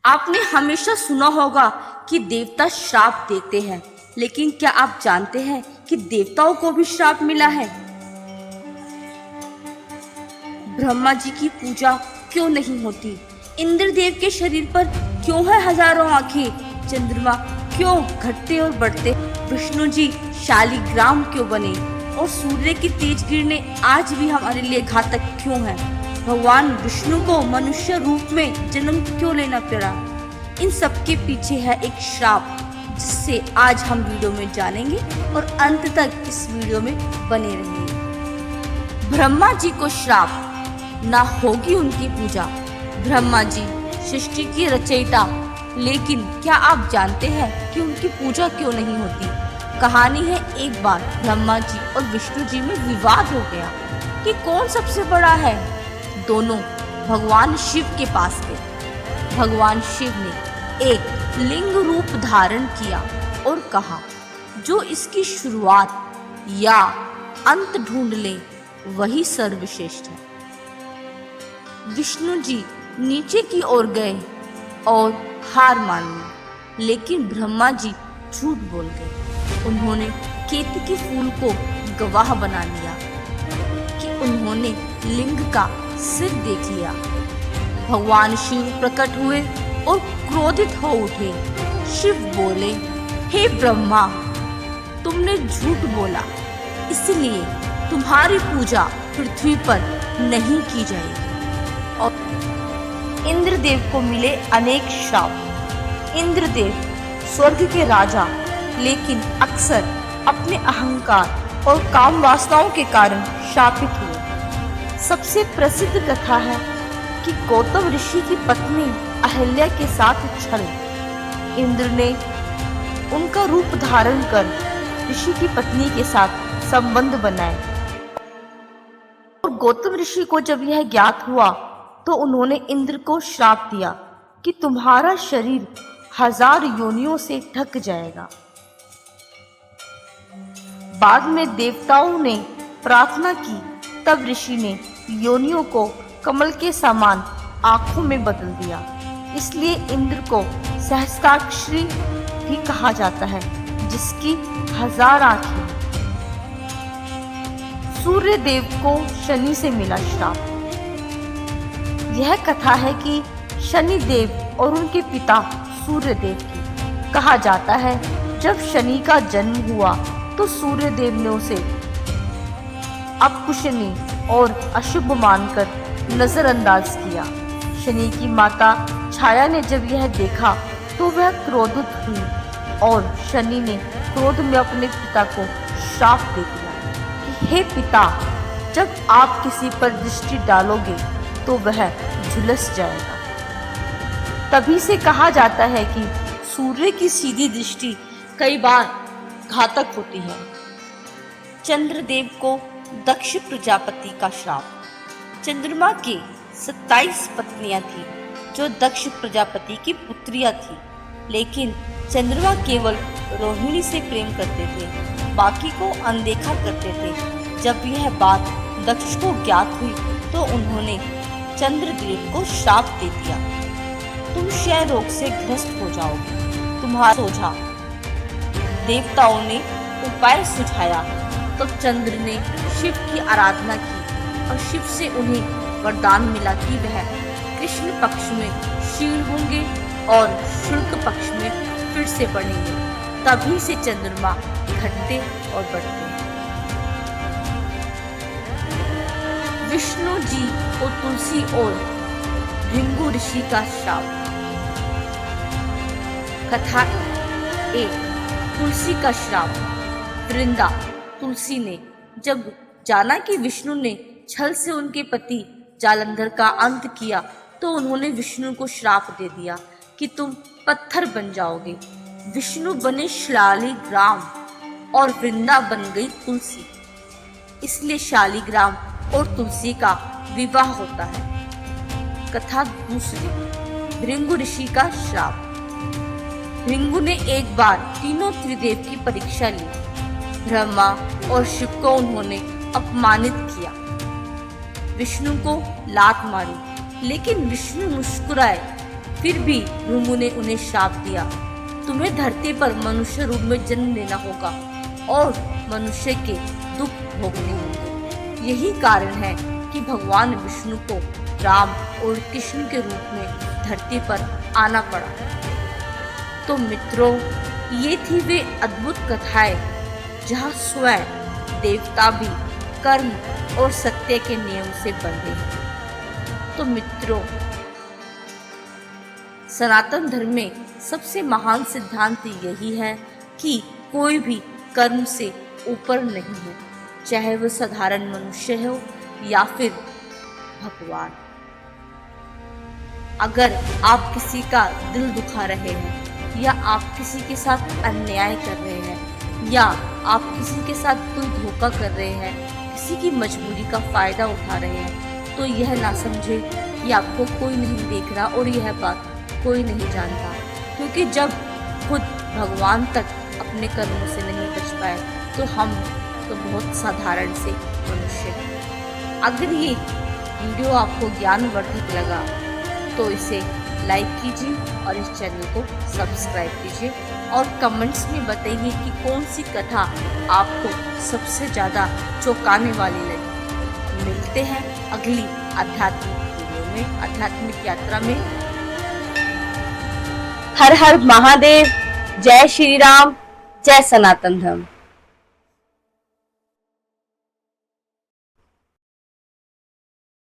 आपने हमेशा सुना होगा कि देवता श्राप देते हैं, लेकिन क्या आप जानते हैं कि देवताओं को भी श्राप मिला है? ब्रह्मा जी की पूजा क्यों नहीं होती? इंद्रदेव के शरीर पर क्यों है हजारों आंखें? चंद्रमा क्यों घटते और बढ़ते? विष्णु जी शालिग्राम क्यों बने? और सूर्य की तेज किरणें आज भी हमारे लिए घातक क्यों है? भगवान विष्णु को मनुष्य रूप में जन्म क्यों लेना पड़ा? इन सब के पीछे है एक श्राप, जिससे आज हम वीडियो में जानेंगे और अंत तक इस वीडियो में बने रहेंगे। ब्रह्मा जी को श्राप, ना होगी उनकी पूजा। ब्रह्मा जी सृष्टि की रचयिता, लेकिन क्या आप जानते हैं कि उनकी पूजा क्यों नहीं होती? कहानी है, एक बार ब्रह्मा जी और विष्णु जी में विवाद हो गया कि कौन सबसे बड़ा है। दोनों भगवान शिव के पास गए। भगवान शिव ने एक लिंग रूप धारण किया और कहा, जो इसकी शुरुआत या अंत ढूंढ ले वही सर्वश्रेष्ठ है। विष्णु जी नीचे की ओर गए और हार मान ली, लेकिन ब्रह्मा जी झूठ बोल गए। उन्होंने केतकी फूल को गवाह बना लिया कि उन्होंने लिंग का सिर देख लिया। भगवान शिव प्रकट हुए और क्रोधित हो उठे। शिव बोले, हे ब्रह्मा, तुमने झूठ बोला, इसलिए तुम्हारी पूजा पृथ्वी पर नहीं की जाएगी। और इंद्रदेव को मिले अनेक श्राप। इंद्रदेव स्वर्ग के राजा, लेकिन अक्सर अपने अहंकार और काम वासनाओं के कारण शापित हुए। सबसे प्रसिद्ध कथा है कि गौतम ऋषि की पत्नी अहल्या के साथ छल। इंद्र ने उनका रूप धारण कर ऋषि की पत्नी के साथ संबंध बनाए। और गौतम ऋषि को जब यह ज्ञात हुआ तो उन्होंने इंद्र को श्राप दिया कि तुम्हारा शरीर 1000 योनियों से ढक जाएगा। बाद में देवताओं ने प्रार्थना की, तब ऋषि ने योनियों को कमल के समान आंखों में बदल दिया। इसलिए इंद्र को सहस्त्राक्षरी भी कहा जाता है, जिसकी 1000 आंखें। सूर्य देव को शनि से मिला श्राप। यह कथा है कि शनि देव और उनके पिता सूर्य देव की। कहा जाता है, जब शनि का जन्म हुआ तो सूर्य देव ने उसे अकुशनी और अशुभ मानकर नजरअंदाज किया। शनि की माता छाया ने जब यह देखा तो वह क्रोधित हुई और शनि ने क्रोध में अपने पिता को श्राप दे दिया कि हे पिता, जब आप किसी पर दृष्टि डालोगे तो वह झुलस जाएगा। तभी से कहा जाता है कि सूर्य की सीधी दृष्टि कई बार घातक होती है। चंद्रदेव को दक्ष प्रजापति का श्राप। चंद्रमा के 27 पत्नियां थी, जो दक्ष प्रजापति की पुत्रियां थी, लेकिन चंद्रमा केवल रोहिणी से प्रेम करते थे, बाकी को अनदेखा करते थे। जब यह बात दक्ष को ज्ञात हुई तो उन्होंने चंद्रदेव को श्राप दे दिया, तुम क्षय रोग से ग्रस्त हो जाओगे, तुम्हारा सोझा। देवताओं ने उपाय सुझाया तो चंद्र ने शिव की आराधना की और शिव से उन्हें वरदान मिला कि वह कृष्ण पक्ष में क्षीण होंगे और शुक्ल पक्ष में फिर से बढ़ेंगे। तभी से चंद्रमा घटते और बढ़ते। विष्णु जी को तुलसी और भृंगु ऋषि का श्राप। कथा 1, तुलसी का श्राप। वृंदा तुलसी ने जब जाना कि विष्णु ने छल से उनके पति जालंधर का अंत किया तो उन्होंने विष्णु को श्राप दे दिया कि तुम पत्थर बन जाओगे। विष्णु बने शालिग्राम और वृंदा बन गई तुलसी। इसलिए शालिग्राम और तुलसी का विवाह होता है। कथा 2, भृंगु ऋषि का श्राप। भृंगु ने एक बार तीनों त्रिदेव की परीक्षा ली। ब्रह्मा और शिव को उन्होंने अपमानित किया। विष्णु को लात मारी, लेकिन विष्णु मुस्कुराए फिर भी भृगु ने उन्हें श्राप दिया, तुम्हें धरती पर मनुष्य रूप में जन्म लेना होगा और मनुष्य के दुख भोगने होंगे। यही कारण है कि भगवान विष्णु को राम और कृष्ण के रूप में धरती पर आना पड़ा। तो मित्रों, ये थी वे अद्भुत कथाएं जहाँ स्वयं देवता भी कर्म और सत्य के नियम से बंधे हैं। तो मित्रों, सनातन धर्म में सबसे महान सिद्धांत यही है कि कोई भी कर्म से ऊपर नहीं है, चाहे वह साधारण मनुष्य हो या फिर भगवान। अगर आप किसी का दिल दुखा रहे हैं या आप किसी के साथ अन्याय कर रहे हैं या आप किसी के साथ कोई धोखा कर रहे हैं, किसी की मजबूरी का फायदा उठा रहे हैं, तो यह ना समझे कि आपको कोई नहीं देख रहा और यह बात कोई नहीं जानता, क्योंकि जब खुद भगवान तक अपने कर्मों से नहीं बच पाए तो हम तो बहुत साधारण से मनुष्य हैं। अगर ये वीडियो आपको ज्ञानवर्धक लगा तो इसे लाइक कीजिए और इस चैनल को सब्सक्राइब कीजिए और कमेंट्स में बताइए कि कौन सी कथा आपको सबसे ज़्यादा चौंकाने वाली लगी। मिलते हैं अगली आध्यात्मिक वीडियो में, आध्यात्मिक यात्रा में। हर हर महादेव, जय श्री राम, जय सनातन धर्म।